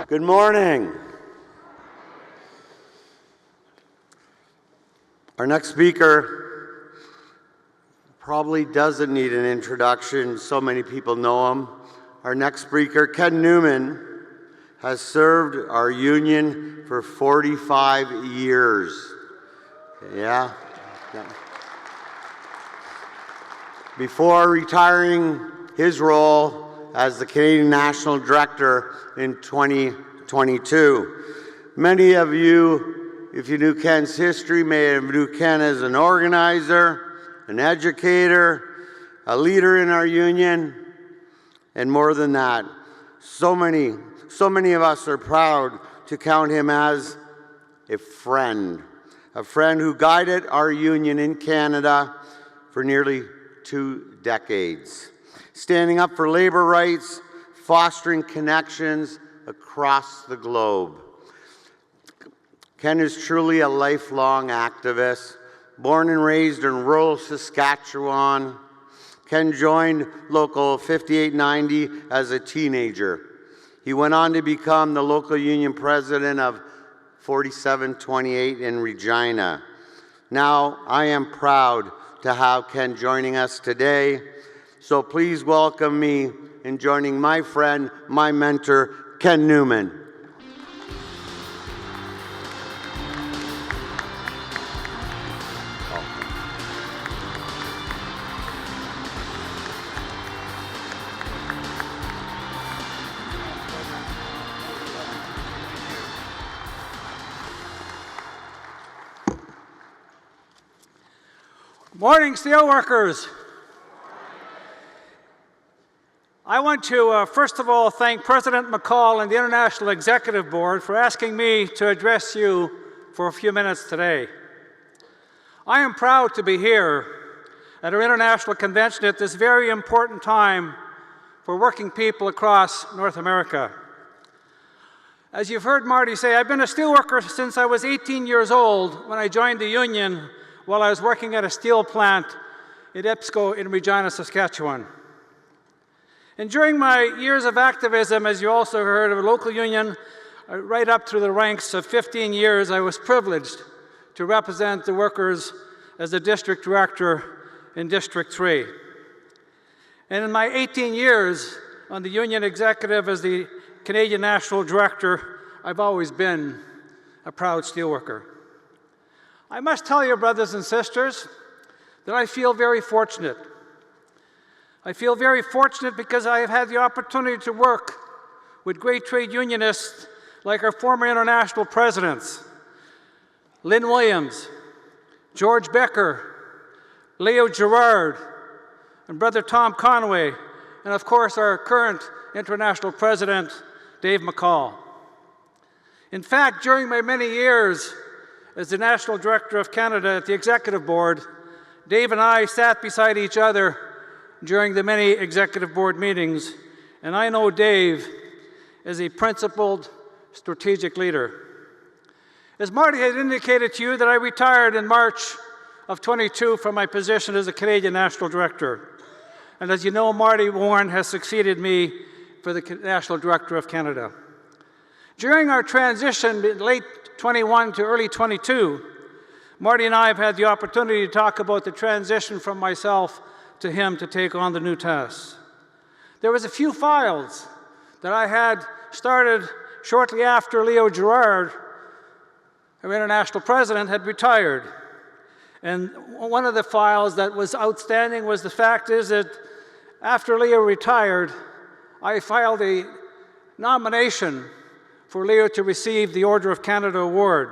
Good morning. Our next speaker probably doesn't need an introduction. So many people know him. Our next speaker, Ken Newman, has served our union for 45 years. Yeah. Before retiring his role as the Canadian National Director in 2022. Many of you, if you knew Ken's history, may have knew Ken as an organizer, an educator, a leader in our union, and more than that. So many of us are proud to count him as a friend who guided our union in Canada for nearly 2 decades, standing up for labor rights, fostering connections across the globe. Ken is truly a lifelong activist. Born and raised in rural Saskatchewan, Ken joined Local 5890 as a teenager. He went on to become the local union president of 4728 in Regina. Now, I am proud to have Ken joining us today. So please welcome me in joining my friend, my mentor, Ken Newman. Morning, Steelworkers. I want to, first of all, thank President McCall and the International Executive Board for asking me to address you for a few minutes today. I am proud to be here at our International Convention at this very important time for working people across North America. As you've heard Marty say, I've been a steelworker since I was 18 years old when I joined the union while I was working at a steel plant in EBSCO in Regina, Saskatchewan. And during my years of activism, as you also heard, of a local union, right up through the ranks of 15 years, I was privileged to represent the workers as the district director in District 3. And in my 18 years on the union executive as the Canadian National Director, I've always been a proud steelworker. I must tell you, brothers and sisters, that I feel very fortunate. I feel very fortunate because I have had the opportunity to work with great trade unionists like our former international presidents, Lynn Williams, George Becker, Leo Gerard, and Brother Tom Conway, and of course our current international president, Dave McCall. In fact, during my many years as the National Director of Canada at the Executive Board, Dave and I sat beside each other during the many Executive Board meetings, and I know Dave is a principled, strategic leader. As Marty had indicated to you that I retired in March of 22 from my position as a Canadian National Director. And as you know, Marty Warren has succeeded me for the National Director of Canada. During our transition in late 21 to early 22, Marty and I have had the opportunity to talk about the transition from myself to him to take on the new tasks. There was a few files that I had started shortly after Leo Gerard, our international president, had retired. And one of the files that was outstanding was the fact is that after Leo retired, I filed a nomination for Leo to receive the Order of Canada Award.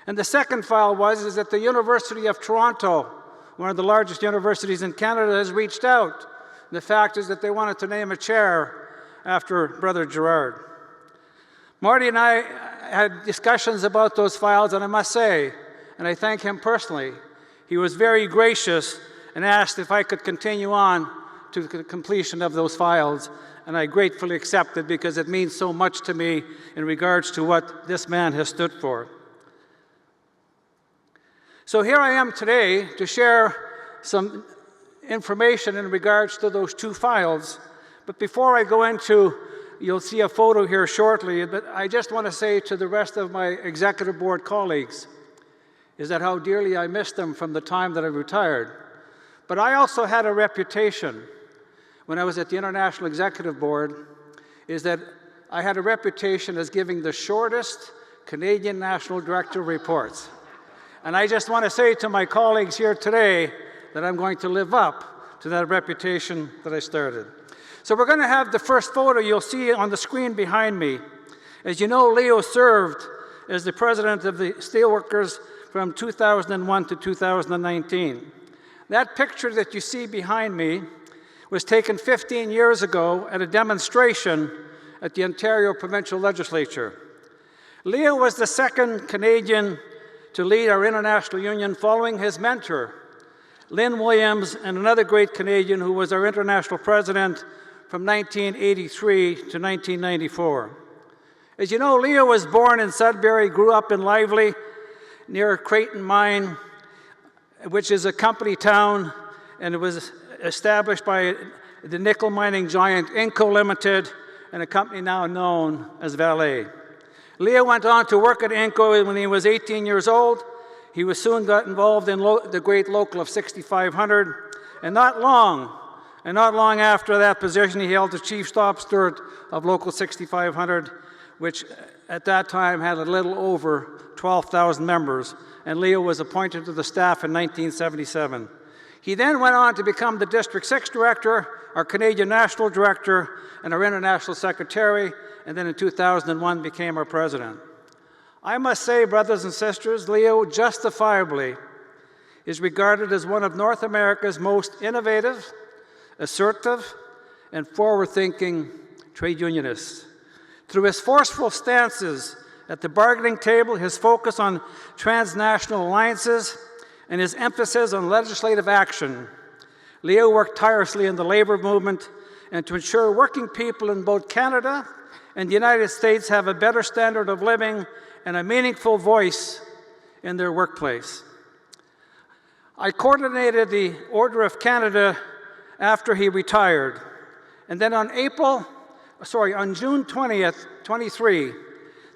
And the second file was that the University of Toronto, one of the largest universities in Canada, has reached out. And the fact is that they wanted to name a chair after Brother Gerard. Marty and I had discussions about those files, and I must say, and I thank him personally, he was very gracious and asked if I could continue on to the completion of those files, and I gratefully accepted because it means so much to me in regards to what this man has stood for. So here I am today to share some information in regards to those two files. But before I go into you'll see a photo here shortly, but I just want to say to the rest of my executive board colleagues is that how dearly I miss them from the time that I retired. But I also had a reputation when I was at the International Executive Board, is that I had a reputation as giving the shortest Canadian National Director reports. And I just want to say to my colleagues here today that I'm going to live up to that reputation that I started. So we're going to have the first photo you'll see on the screen behind me. As you know, Leo served as the president of the Steelworkers from 2001 to 2019. That picture that you see behind me was taken 15 years ago at a demonstration at the Ontario Provincial Legislature. Leo was the second Canadian to lead our international union following his mentor, Lynn Williams, and another great Canadian who was our international president from 1983 to 1994. As you know, Leo was born in Sudbury, grew up in Lively, near Creighton Mine, which is a company town, and it was established by the nickel mining giant Inco Limited and a company now known as Vale. Leo went on to work at Inco when he was 18 years old. He was soon got involved in the great local of 6500, and not long after that position, he held the chief staff steward of local 6500, which at that time had a little over 12,000 members, and Leo was appointed to the staff in 1977. He then went on to become the District 6 Director, our Canadian National Director, and our International Secretary, and then in 2001 became our President. I must say, brothers and sisters, Leo justifiably is regarded as one of North America's most innovative, assertive, and forward-thinking trade unionists. Through his forceful stances at the bargaining table, his focus on transnational alliances, and his emphasis on legislative action, Leo worked tirelessly in the labor movement and to ensure working people in both Canada and the United States have a better standard of living and a meaningful voice in their workplace. I coordinated the Order of Canada after he retired, and then on June 20th, 23,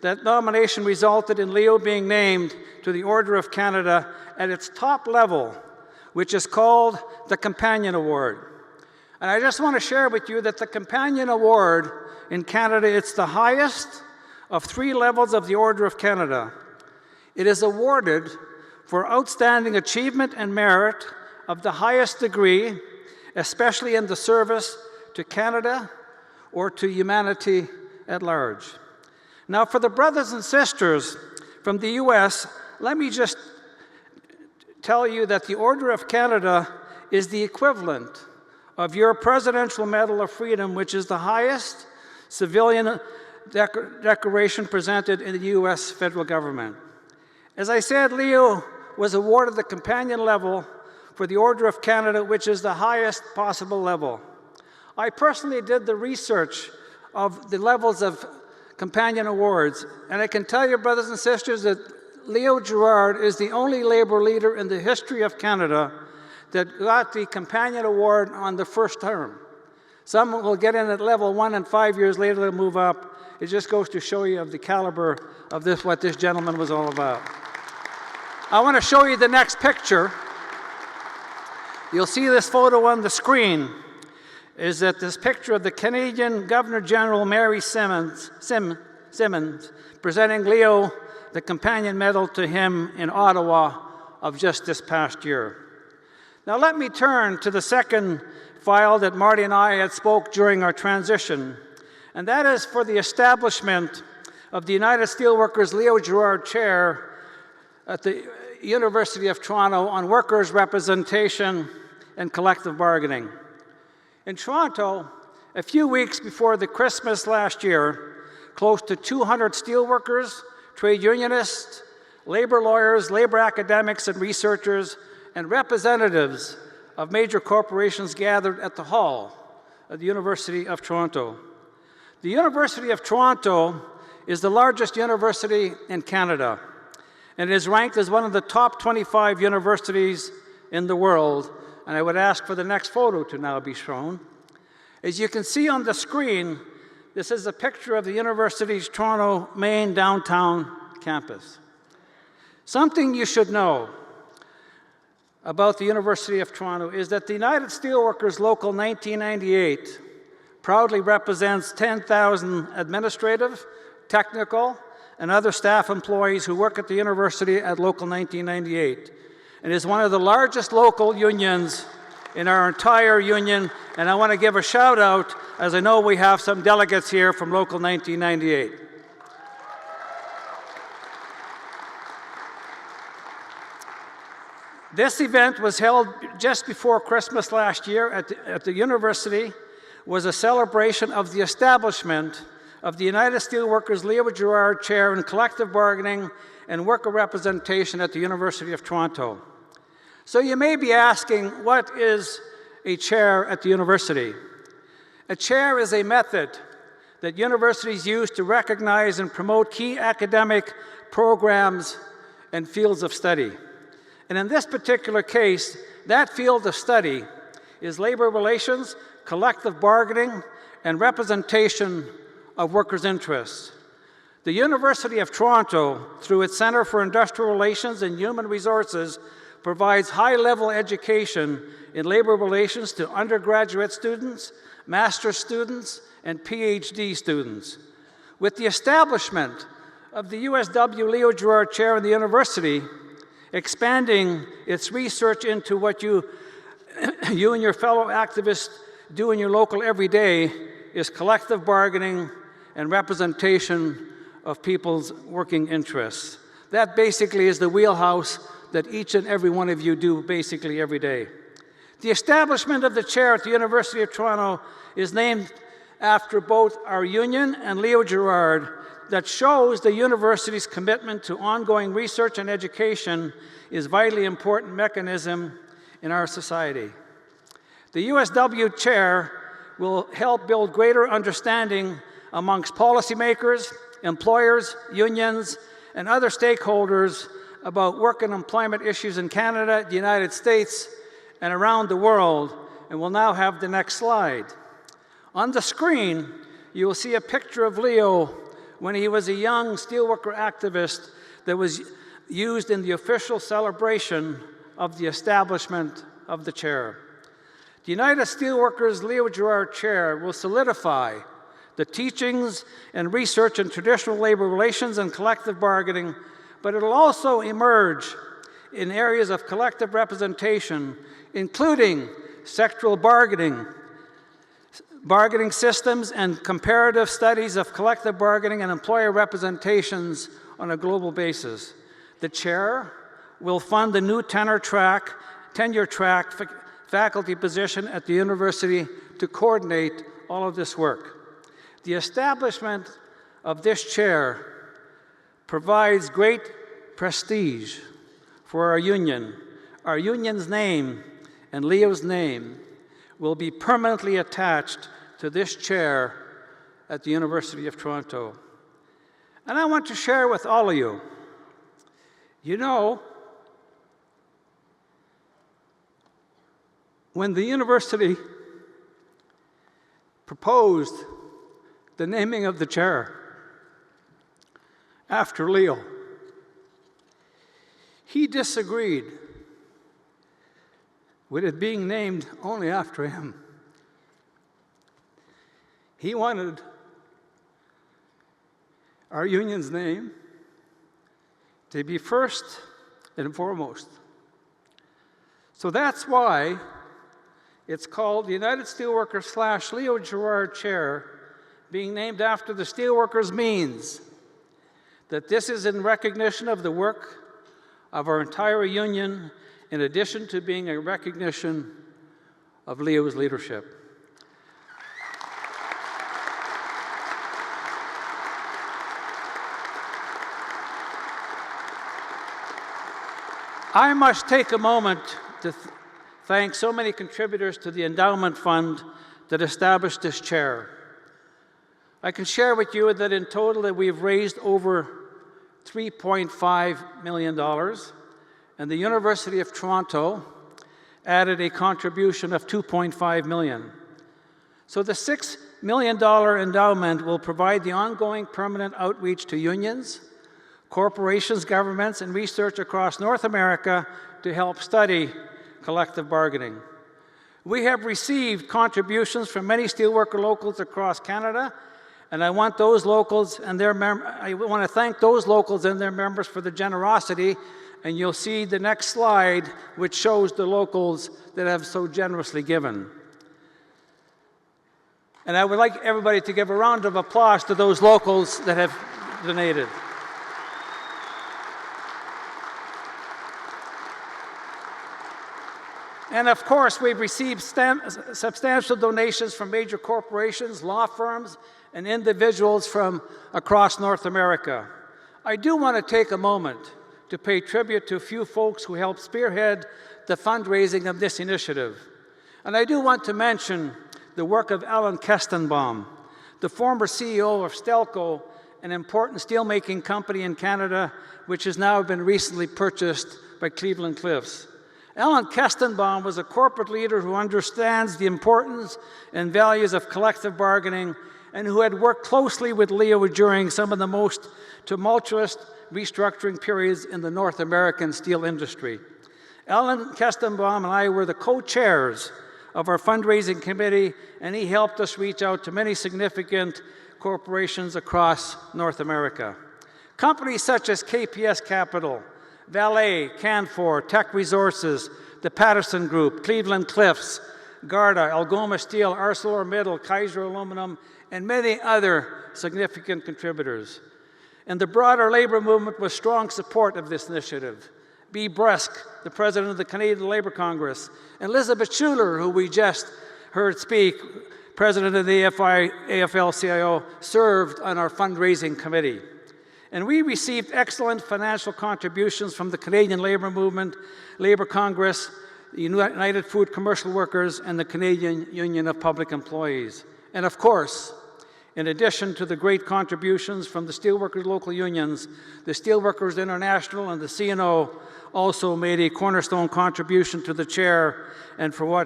that nomination resulted in Leo being named to the Order of Canada at its top level, which is called the Companion Award. And I just want to share with you that the Companion Award in Canada, it's the highest of 3 levels of the Order of Canada. It is awarded for outstanding achievement and merit of the highest degree, especially in the service to Canada or to humanity at large. Now, for the brothers and sisters from the US, let me just tell you that the Order of Canada is the equivalent of your Presidential Medal of Freedom, which is the highest civilian decoration presented in the US federal government. As I said, Leo was awarded the companion level for the Order of Canada, which is the highest possible level. I personally did the research of the levels of companion awards, and I can tell you, brothers and sisters, that Leo Gerard is the only labor leader in the history of Canada that got the companion award on the first term. Some will get in at level 1 and 5 years later they'll move up. It just goes to show you of the caliber of what this gentleman was all about. I want to show you the next picture. You'll see this photo on the screen. Is that this picture of the Canadian Governor-General Mary Simmons presenting Leo the Companion Medal to him in Ottawa of just this past year. Now let me turn to the second file that Marty and I had spoke during our transition, and that is for the establishment of the United Steelworkers Leo Gerard Chair at the University of Toronto on workers' representation and collective bargaining. In Toronto, a few weeks before the Christmas last year, close to 200 steelworkers, trade unionists, labor lawyers, labor academics and researchers, and representatives of major corporations gathered at the hall of the University of Toronto. The University of Toronto is the largest university in Canada, and it is ranked as one of the top 25 universities in the world. And I would ask for the next photo to now be shown. As you can see on the screen, This is a picture of the University's Toronto main downtown campus. Something you should know about the University of Toronto is that the United Steelworkers Local 1998 proudly represents 10,000 administrative, technical, and other staff employees who work at the university at Local 1998, and is one of the largest local unions in our entire union. And I want to give a shout out, as I know we have some delegates here from Local 1998. This event was held just before Christmas last year at the university, was a celebration of the establishment of the United Steelworkers Leo Gerard Chair in Collective Bargaining and Worker Representation at the University of Toronto. So you may be asking, what is a chair at the university? A chair is a method that universities use to recognize and promote key academic programs and fields of study. And in this particular case, that field of study is labor relations, collective bargaining, and representation of workers' interests. The University of Toronto, through its Centre for Industrial Relations and Human Resources, provides high-level education in labor relations to undergraduate students, master's students, and PhD students. With the establishment of the USW Leo Gerard Chair in the university, expanding its research into what you and your fellow activists do in your local every day is collective bargaining and representation of people's working interests. That basically is the wheelhouse that each and every one of you do basically every day. The establishment of the chair at the University of Toronto is named after both our union and Leo Gerard. That shows the university's commitment to ongoing research and education is a vitally important mechanism in our society. The USW chair will help build greater understanding amongst policymakers, employers, unions, and other stakeholders about work and employment issues in Canada, the United States, and around the world. And we'll now have the next slide. On the screen, you will see a picture of Leo when he was a young steelworker activist that was used in the official celebration of the establishment of the chair. The United Steelworkers Leo Gerard Chair will solidify the teachings and research in traditional labor relations and collective bargaining, but it will also emerge in areas of collective representation, including sectoral bargaining systems, and comparative studies of collective bargaining and employer representations on a global basis. The chair will fund the new tenure track faculty position at the university to coordinate all of this work. The establishment of this chair provides great prestige for our union. Our union's name and Leo's name will be permanently attached to this chair at the University of Toronto. And I want to share with all of you, you know, when the university proposed the naming of the chair after Leo, he disagreed with it being named only after him. He wanted our union's name to be first and foremost. So that's why it's called the United Steelworkers / Leo Gerard Chair. Being named after the steelworkers means that this is in recognition of the work of our entire union, in addition to being a recognition of Leo's leadership. I must take a moment to thank so many contributors to the endowment fund that established this chair. I can share with you that in total that we've raised over $3.5 million, and the University of Toronto added a contribution of $2.5 million. So the $6 million endowment will provide the ongoing permanent outreach to unions, corporations, governments, and research across North America to help study collective bargaining. We have received contributions from many steelworker locals across Canada, and I want those locals and I want to thank those locals and their members for the generosity. And you'll see the next slide, which shows the locals that have so generously given. And I would like everybody to give a round of applause to those locals that have donated. And of course, we've received substantial donations from major corporations, law firms, and individuals from across North America. I do want to take a moment to pay tribute to a few folks who helped spearhead the fundraising of this initiative. And I do want to mention the work of Alan Kestenbaum, the former CEO of Stelco, an important steelmaking company in Canada, which has now been recently purchased by Cleveland-Cliffs. Alan Kestenbaum was a corporate leader who understands the importance and values of collective bargaining and who had worked closely with Leo during some of the most tumultuous restructuring periods in the North American steel industry. Alan Kestenbaum and I were the co-chairs of our fundraising committee, and he helped us reach out to many significant corporations across North America. Companies such as KPS Capital, Vale, Canfor, Tech Resources, the Patterson Group, Cleveland-Cliffs, Garda, Algoma Steel, ArcelorMittal, Kaiser Aluminum, and many other significant contributors. And the broader labor movement was strong support of this initiative. Bea Brusk, the president of the Canadian Labour Congress, and Elizabeth Schuler, who we just heard speak, president of the AFL-CIO, served on our fundraising committee. And we received excellent financial contributions from the Canadian Labour Movement, Labour Congress, the United Food Commercial Workers, and the Canadian Union of Public Employees. And of course, in addition to the great contributions from the Steelworkers local unions, the Steelworkers International and the CNO also made a cornerstone contribution to the chair, and for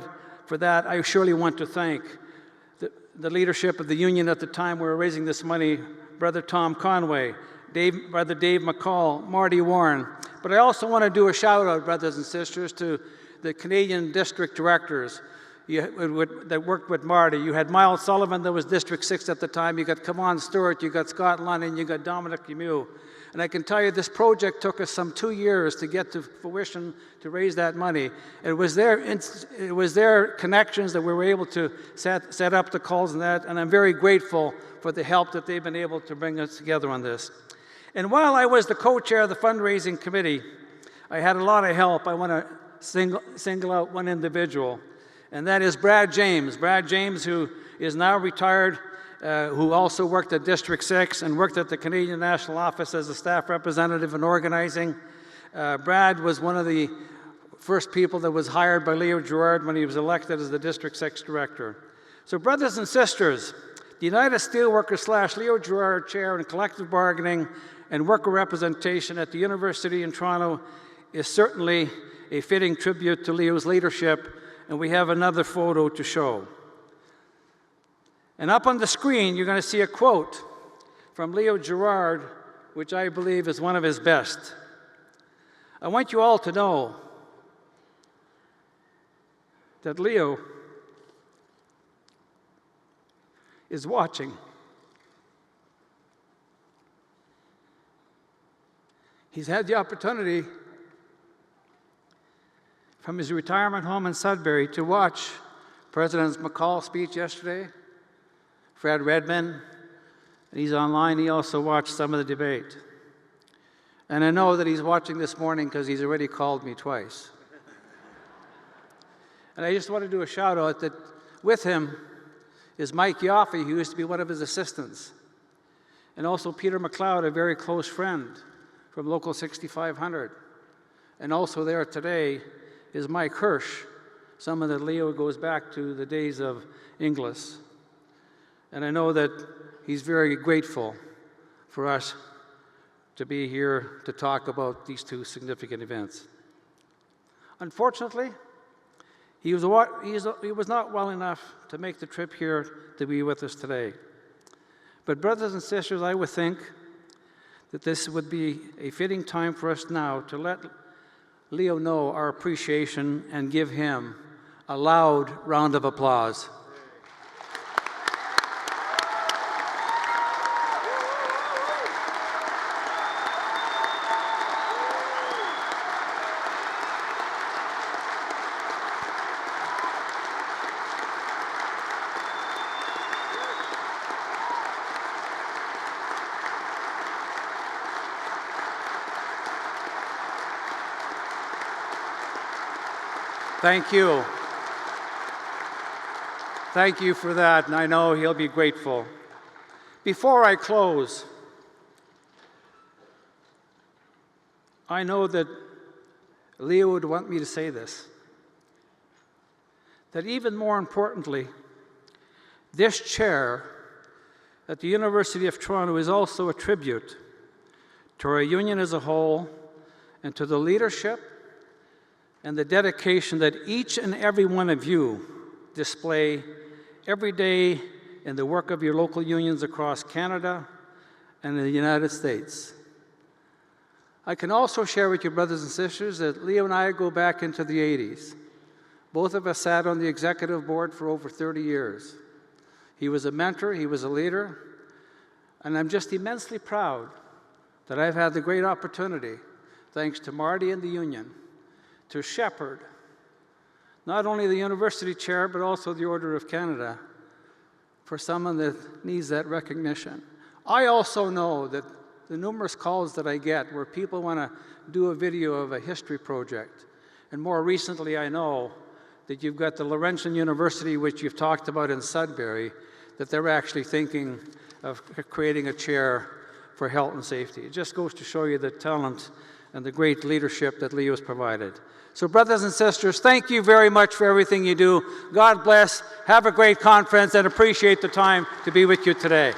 that I surely want to thank the leadership of the union at the time we were raising this money, Brother Tom Conway, Brother Dave McCall, Marty Warren. But I also want to do a shout out, brothers and sisters, to the Canadian district directors that worked with Marty. You had Miles Sullivan that was District 6 at the time, you got Kavan Stewart, you got Scott London, you got Dominic Lemieux. And I can tell you this project took us some 2 years to get to fruition to raise that money. It was their connections that we were able to set up the calls and that, and I'm very grateful for the help that they've been able to bring us together on this. And while I was the co-chair of the fundraising committee, I had a lot of help. I want to single out one individual, and that is Brad James. Brad James, who is now retired, who also worked at District 6 and worked at the Canadian National Office as a staff representative in organizing. Brad was one of the first people that was hired by Leo Gerard when he was elected as the District 6 director. So brothers and sisters, the United Steelworkers / Leo Gerard Chair in Collective Bargaining and Worker Representation at the University in Toronto is certainly a fitting tribute to Leo's leadership, and we have another photo to show. And up on the screen, you're going to see a quote from Leo Gerard, which I believe is one of his best. I want you all to know that Leo is watching. He's had the opportunity from his retirement home in Sudbury to watch President McCall's speech yesterday, Fred Redmond, and he's online. He also watched some of the debate. And I know that he's watching this morning because he's already called me twice. And I just want to do a shout out that with him is Mike Yoffe, who used to be one of his assistants, and also Peter McLeod, a very close friend from Local 6500. And also there today is Mike Hirsch, someone that Leo goes back to the days of Inglis. And I know that he's very grateful for us to be here to talk about these two significant events. Unfortunately, He was not well enough to make the trip here to be with us today. But brothers and sisters, I would think that this would be a fitting time for us now to let Leo know our appreciation and give him a loud round of applause. Thank you. Thank you for that, and I know he'll be grateful. Before I close, I know that Leo would want me to say this, that even more importantly, this chair at the University of Toronto is also a tribute to our union as a whole and to the leadership and the dedication that each and every one of you display every day in the work of your local unions across Canada and in the United States. I can also share with you, brothers and sisters, that Leo and I go back into the 80s. Both of us sat on the executive board for over 30 years. He was a mentor, he was a leader, and I'm just immensely proud that I've had the great opportunity, thanks to Marty and the union, to shepherd not only the university chair, but also the Order of Canada for someone that needs that recognition. I also know that the numerous calls that I get where people want to do a video of a history project, and more recently I know that you've got the Laurentian University, which you've talked about in Sudbury, that they're actually thinking of creating a chair for health and safety. It just goes to show you the talent and the great leadership that Leo has provided. So brothers and sisters, thank you very much for everything you do. God bless, have a great conference, and appreciate the time to be with you today.